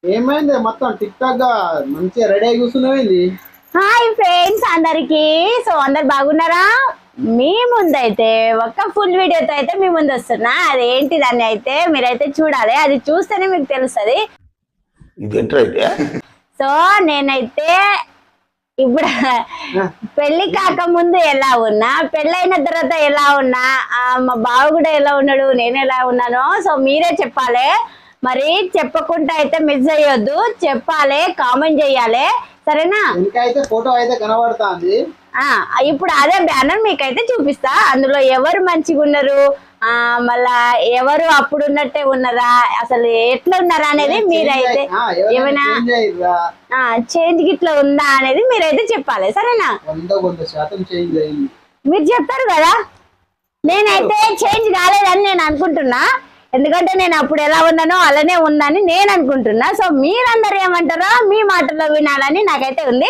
ఏమైంది మొత్తం tick talk గా మంచిగా రెడీ అయి కూర్చున్నావేంది? హాయ్ ఫ్రెండ్స్ అందరికి. సో అందరు బాగున్నారా? మీ ముందైతే ఒక ఫుల్ వీడియోతో అయితే మీ ముందు వస్తున్నా. అదేంటి దాన్ని అయితే మీరైతే చూడాలి, అది చూస్తేనే మీకు తెలుస్తుంది. సో నేనైతే ఇప్పుడు పెళ్లి కాక ముందు ఎలా ఉన్నా, పెళ్ళైన తర్వాత ఎలా ఉన్నా, మా బావ కూడా ఎలా ఉన్నాడు, నేను ఎలా ఉన్నానో సో మీరే చెప్పాలి. మరి చెప్పకుండా అయితే మిస్ అయ్యొద్దు, చెప్పాలి, కామెంట్ చేయాలి, సరేనా? ఇంకైతే ఫోటో అయితే కనబడుతుంది. ఇప్పుడు అదే బ్యానర్ మీకైతే చూపిస్తా. అందులో ఎవరు మంచిగా ఉన్నారు, మళ్ళా ఎవరు అప్పుడు ఉన్నట్టే ఉన్నారా, అసలు ఎట్లా ఉన్నారా అనేది మీరైతే ఏమైనా చేంజ్ గిట్లా ఉందా అనేది మీరైతే చెప్పాలి, సరేనా? మీరు చెప్తారు కదా, నేనైతే చేంజ్ కాలేదని నేను అనుకుంటున్నా. ఎందుకంటే నేను అప్పుడు ఎలా ఉన్నానో అలానే ఉందని నేను అనుకుంటున్నా. సో మీరందరూ ఏమంటారో మీ మాటల్లో వినాలని నాకైతే ఉంది.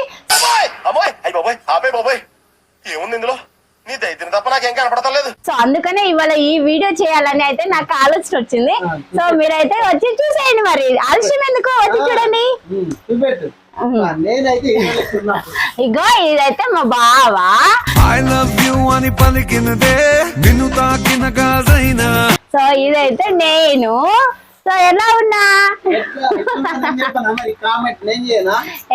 సో అందుకనే ఇవాళ ఈ వీడియో చేయాలని అయితే నాకు ఆలోచన వచ్చింది. సో మీరైతే వచ్చి చూసేయండి. మరి ఆలస్యం ఎందుకు, వచ్చి చూడండి. ఇగో ఇదైతే మా బావా. సో ఇదైతే నేను. సో ఎలా ఉన్నా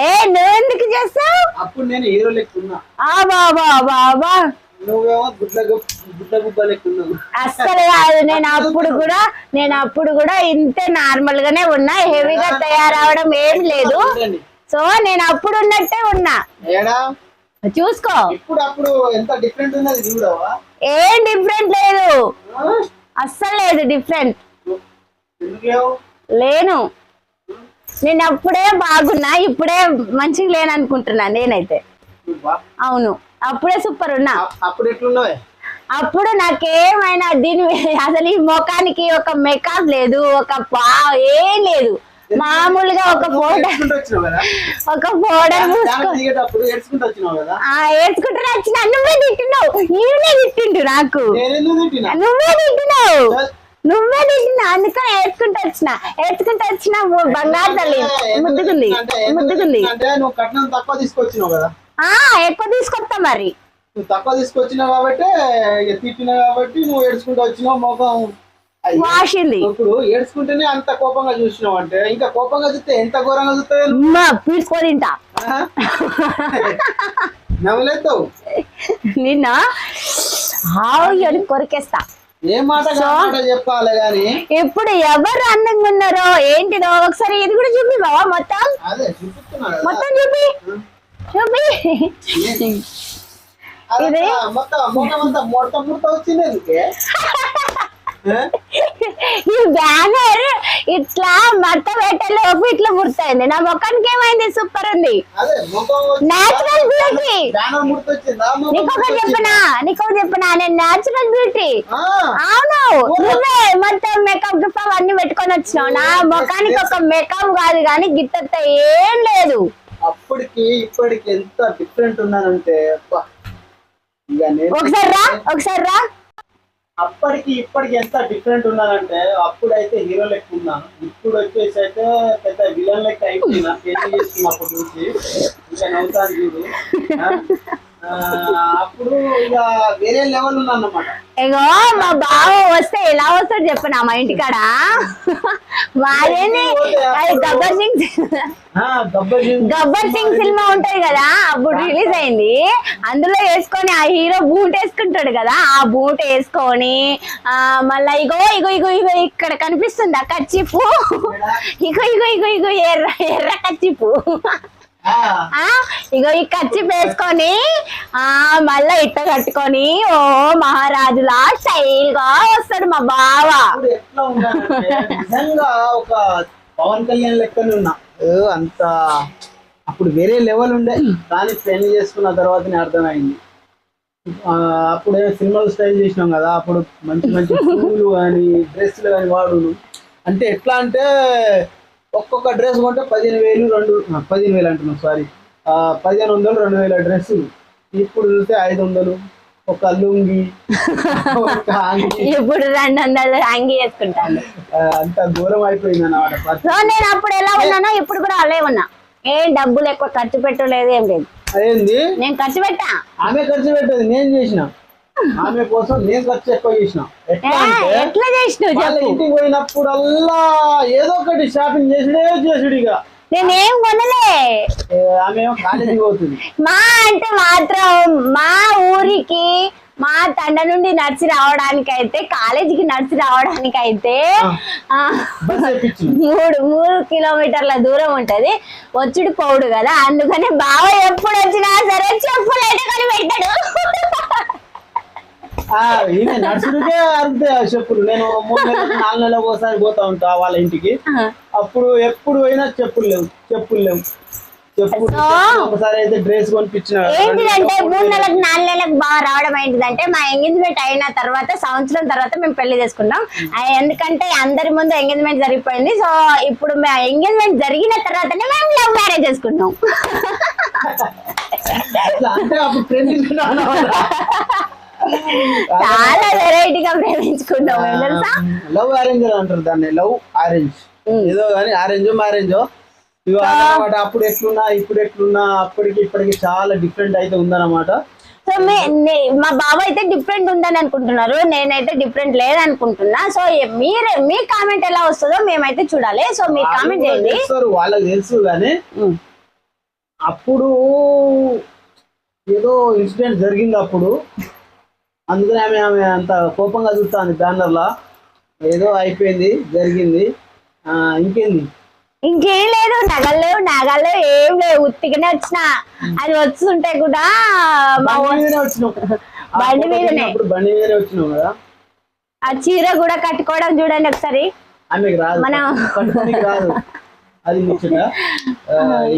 ఏ నువ్వు ఎందుకు చేస్తావు? అప్పుడు నేను హీరో లెక్కున్నా. బాబా బాబా అస్సలు కాదు. నేను అప్పుడు కూడా ఇంతే నార్మల్ గానే ఉన్నా, హెవీగా తయారవడం ఏం లేదు. సో నేను అప్పుడు ఉన్నట్టే ఉన్నా, చూసుకో. ఇప్పుడు అప్పుడు ఎంత డిఫరెంట్ ఉన్నది చూడవా? ఏం డిఫరెంట్ లేదు, అస్సలు లేదు డిఫరెంట్ లేను. నేను అప్పుడే బాగున్నా, ఇప్పుడే మంచిగా లేను అనుకుంటున్నా నేనైతే. అవును, అప్పుడే సూపర్ ఉన్నా. అప్పుడు ఎట్లున్నావే? అప్పుడు నాకేమైనా అసలు ఈ ముఖానికి ఒక మేకప్ లేదు, ఏం లేదు. మామూలుగా ఒక పౌడర్ ఏడ్చుకుంటూ వచ్చిన. నువ్వే తింటున్నావు, ఈయనే తిట్టిండు నాకు. నువ్వే తింటున్నా, అందుకని ఏడ్చుకుంటూ వచ్చిన. బంగారు తల్లి ముద్దుకుంది. తక్కువ తీసుకొచ్చినావు కదా? ఎక్కువ తీసుకొస్తా. మరి నువ్వు తక్కువ తీసుకొచ్చినావు కాబట్టి తిట్టినావు కాబట్టి నువ్వు ఏడ్చుకుంటూ వచ్చినావు. ముఖం వాసింది. ఇప్పుడు ఏడ్చుకుంటేనే అంత కోపంగా చూసినావు అంటే ఇంకా కోపంగా చూస్తే ఎంత ఘోరంగా చూస్తావు. పీడ్చుకోదింటా నవ్వలేస్తావు. నిన్న అని కొరికేస్తా. ఏ మాట చెప్పాలి గాని. ఇప్పుడు ఎవరు అందంగా ఉన్నారో ఏంటిదో ఒకసారి ఇది కూడా చూపి బావా. మొత్తం మొత్తం చూపి ఇది మొత్తం వచ్చింది. ఈ బ్యానర్ ఇట్లా మడత పెట్టలోపు ఇట్లా ముడతాయింది. నా ముఖానికి ఏమైంది? సూపర్ ఉంది, నేచురల్ బ్యూటీ. నీకొకటి చెప్పనా, నేను నేచురల్ బ్యూటీ. అవును, నువ్వే మొత్తం మేకప్ గిఫ్ట్ అవన్నీ పెట్టుకొని వచ్చినావు. నా ముఖానికి ఒక మేకప్ కాదు కానీ గిత్త ఏం లేదు. అప్పటికి ఇప్పటికి ఎంత డిఫరెంట్ ఉన్నానంటే ఒకసారి రా. అప్పటికి ఇప్పటికి ఎంత డిఫరెంట్ ఉన్నానంటే అప్పుడైతే హీరో లెక్క ఉన్నాను, ఇప్పుడు వచ్చేసి అయితే పెద్ద విలన్ లెక్క అయిపోయినా. పెళ్లి చేసుకున్నప్పటి నుంచి ఇంకా నవ్వుతాను చూడు. అప్పుడు ఇక వేరే లెవెల్ ఉన్నా అన్నమాట. ఇగో మా బావ వస్తే ఎలా వస్తాడు చెప్పనా మా ఇంటికాడ. మాదేని గబ్బర్ సింగ్ సినిమా ఉంటది కదా, అప్పుడు రిలీజ్ అయింది. అందులో వేసుకొని ఆ హీరో బూట్ వేసుకుంటాడు కదా, ఆ బూట్ వేసుకొని మళ్ళా ఇగో ఇగో ఇగో ఇగో ఇక్కడ కనిపిస్తుంది ఆ కచ్చిపు. ఇగో ఇగో ఇగో ఇగో ఎర్ర కచ్చిపు. ఇగో ఈ కచ్చి వేసుకొని మళ్ళా ఇట్ట కట్టుకొని ఓ మహారాజులా స్టైల్ గా వస్తాడు మా బావ. నిజంగా ఒక పవన్ కళ్యాణ్ లెక్కనే ఉన్నా. అంత అప్పుడు వేరే లెవెల్ ఉండే, కానీ పెళ్లి చేసుకున్న తర్వాతనే అర్థమైంది. అప్పుడు సినిమాలు స్టైల్ చేసినాం కదా, అప్పుడు మంచి మంచి పూలు కానీ డ్రెస్సులు కానీ వాడు. అంటే ఎట్లా అంటే ఒక్కొక్క డ్రెస్ కొంటే 15,000 అంటున్నాం, సారీ 1,500 2,000 డ్రెస్సులు. ఇప్పుడు చూస్తే 500 ఒక లుంగి ఒక అంగి, ఇప్పుడు 200 అంగి వేసుకుంటాను. అంత దూరం అయిపోయింది అన్నమాట. సో నేను అప్పుడు ఎలా ఉన్నానో ఇప్పుడు కూడా అలా ఉన్నా. ఏం డబ్బులు ఎక్కువ ఖర్చు పెట్టలేదు, ఏం లేదు. అదేంది నేను ఖర్చు పెట్టా, ఆమె ఖర్చు పెట్టేది నేను చేసిన, ఆమె కోసం నేను ఖర్చు ఎక్కువ చేసిన. ఎట్లా చేసినావు వాళ్ళ చెప్పు. ఇంటికి పోయినప్పుడల్లా ఏదో ఒకటి షాపింగ్ చేసుడు ఇక. నేనేం కొనలే. ఆమె కాలేజీకి పోతుంది. మా అంటే మాత్రం మా ఊరికి మా తండ నుండి నడిచి రావడానికి అయితే, కాలేజీకి నడిచి రావడానికి అయితే బస్ ఎక్కించింది. 3 కిలోమీటర్ల దూరం ఉంటది. వచ్చుడు పోవుడు కదా, అందుకని బావ ఎప్పుడు వచ్చినా సరే చెప్పులైతే కొని పెట్టాడు. ఈమె నడుచుడికే అరుతాయి ఆ చెప్పులు. నేను 3 నెలలకు 4 నెలలకు ఒకసారి పోతా ఉంటా వాళ్ళ ఇంటికి. అప్పుడు ఎప్పుడు పోయినా చెప్పులు లేవు. చెప్పులు ఒకసారి అయితే డ్రెస్ కొనిపించిన. ఏంటిదంటే 3 నెలలకు 4 నెలలకు బాగా రావడం ఏంటిదంటే, మా ఎంగేజ్మెంట్ అయిన తర్వాత సంవత్సరం తర్వాత మేము పెళ్లి చేసుకున్నాం. ఎందుకంటే అందరి ముందు ఎంగేజ్మెంట్ జరిగిపోయింది. సో ఇప్పుడు ఎంగేజ్మెంట్ జరిగిన తర్వాతనే మేము లవ్ మ్యారేజ్ చేసుకున్నాం. అంటే అప్పుడు ఫ్రెండ్ చాలా వెరైటీగా ప్రేమించుకున్నాం తెలుసా. లవ్ అరేంజ్ అంటారు దాన్ని, లవ్ అరేంజ్ ఏదో కానీ ఆరెంజో మ్యారేంజో ఇవాళ. అప్పుడు ఎట్లున్నా ఇప్పుడు ఎట్లున్నా అప్పటికి ఇప్పటికి చాలా డిఫరెంట్ అయితే ఉందన్నమాట. సో మా బాబు అయితే డిఫరెంట్ ఉందని అనుకుంటున్నారు, నేనైతే డిఫరెంట్ లేదనుకుంటున్నా. సో మీ కామెంట్ ఎలా వస్తుందో మేమైతే చూడాలి. సో మీరు కామెంట్ చేయండి. వాళ్ళకి తెలుసు కానీ అప్పుడు ఏదో ఇన్సిడెంట్ జరిగింది అప్పుడు, అందుకని ఆమె అంత కోపంగా చూస్తుంది. బ్యానర్లా ఏదో అయిపోయింది, జరిగింది, ఇంకేంది, ఇంకేం లేదు. నగలు ఏం లేవు, ఉత్తిగానే వచ్చిన. అది వస్తుంటే కూడా బండి మీదనే వచ్చినావు కదా. ఆ చీర కూడా కట్టుకోవడం చూడండి ఒకసారి. ఆమెకి రాదు, రాదు అది ముచ్చట.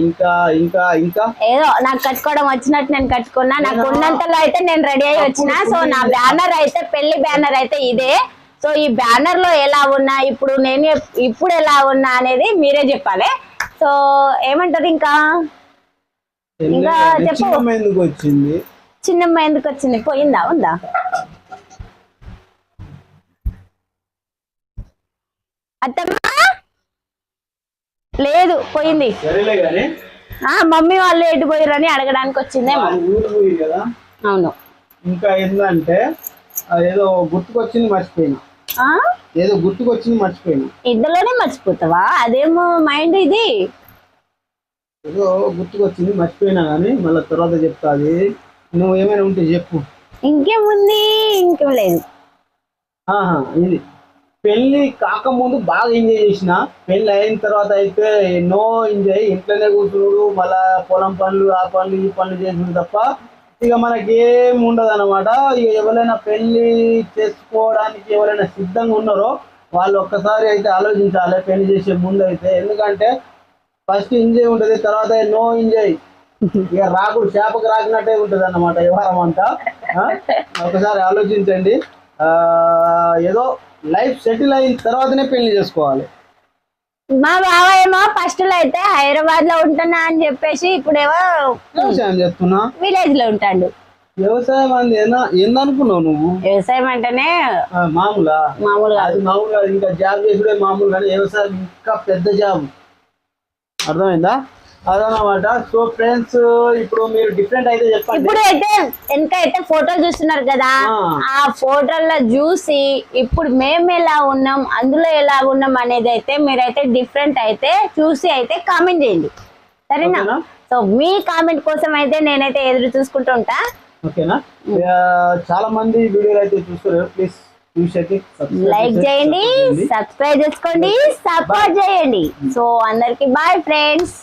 ఇంకా ఇంకా ఇంకా ఏదో నాకు కట్టుకోవడం వచ్చినట్టు నేను కట్టుకున్నా. నాకు ఉన్నంతలో అయితే నేను రెడీ అయ్యి వచ్చిన. సో నా బ్యానర్ అయితే, పెళ్లి బ్యానర్ అయితే ఇదే. సో ఈ బ్యానర్ లో ఎలా ఉన్నా, ఇప్పుడు ఎలా ఉన్నా అనేది మీరే చెప్పాలి. సో ఏమంటారు ఇంకా చెప్పు. చిన్నమ్మ ఎందుకు వచ్చింది? పోయిందా, ఉందా? అత్తమ్మ లేదు, పోయింది. మమ్మీ వాళ్ళు ఎటు పోయిరని అడగడానికి వచ్చిందేమో. అవును. ఇంకా ఏంటంటే ఏదో గుర్తుకొచ్చింది మర్చిపోయినా. ఇద్దరులోనే మర్చిపోతావా? అదేమో మైండ్ ఇది. ఏదో గుర్తుకొచ్చింది మర్చిపోయినా కానీ మళ్ళీ తర్వాత చెప్తా. అది నువ్వు ఏమైనా ఉంటే చెప్పు. ఇంకేముంది, ఇంకేం లేదు. ఇది పెళ్లి కాకముందు బాగా ఎంజాయ్ చేసిన, పెళ్లి అయిన తర్వాత అయితే ఎన్నో ఎంజాయ్. ఇంట్లోనే కూర్చున్నాడు, మళ్ళా పొలం పనులు, ఆ పనులు, ఈ పనులు చేసుడు తప్ప ఇక మనకేం ఉండదు అనమాట. ఇక ఎవరైనా పెళ్లి చేసుకోవడానికి ఎవరైనా సిద్ధంగా ఉన్నారో వాళ్ళు ఒక్కసారి అయితే ఆలోచించాలి పెళ్లి చేసే ముందు అయితే. ఎందుకంటే ఫస్ట్ ఎంజాయ్ ఉంటుంది, తర్వాత నో ఎంజాయ్. ఇక రాకుడు చేపకు రాకినట్టే ఉంటుంది అన్నమాట వ్యవహారం అంతా. ఒకసారి ఆలోచించండి. ఏదో లైఫ్ సెటిల్ అయిన తర్వాతనే పెళ్లి చేసుకోవాలి. మా బావ ఏమో ఫస్ట్ లో అయితే హైదరాబాద్ లో ఉంటున్నా అని చెప్పేసి ఇప్పుడేమో వ్యవసాయం చేస్తున్నా, విలేజ్ లో ఉంటాడు. వ్యవసాయం అంది ఏందనుకున్నావు నువ్వు? వ్యవసాయం అంటేనే మామూలుగా ఇంకా జాబ్ చేసుడే మామూలు, కానీ వ్యవసాయం ఇంకా పెద్ద జాబ్. అర్థమైందా? అదనమాట. సో ఫ్రెండ్స్, ఇప్పుడు మీరు డిఫరెంట్ అయితే చెప్పండి. ఇప్పుడు అయితే వెనక అయితే ఫోటోలు చూస్తున్నారు కదా, ఆ ఫోటోల్లో చూసి ఇప్పుడు మేము ఎలా ఉన్నాం, అందులో ఎలా ఉన్నాం అనేది అయితే మీరైతే డిఫరెంట్ అయితే చూసి అయితే కామెంట్ చేయండి, సరేనా? సో మీ కామెంట్ కోసం అయితే నేనైతే ఎదురు చూసుకుంటూ ఉంటా. ఓకేనా? చాలా మంది వీడియోలు అయితే చూస్తారు, ప్లీజ్ లైక్ చేయండి, సబ్స్క్రైబ్ చేసుకోండి, సపోర్ట్ చేయండి. సో అందరికి బాయ్ ఫ్రెండ్స్.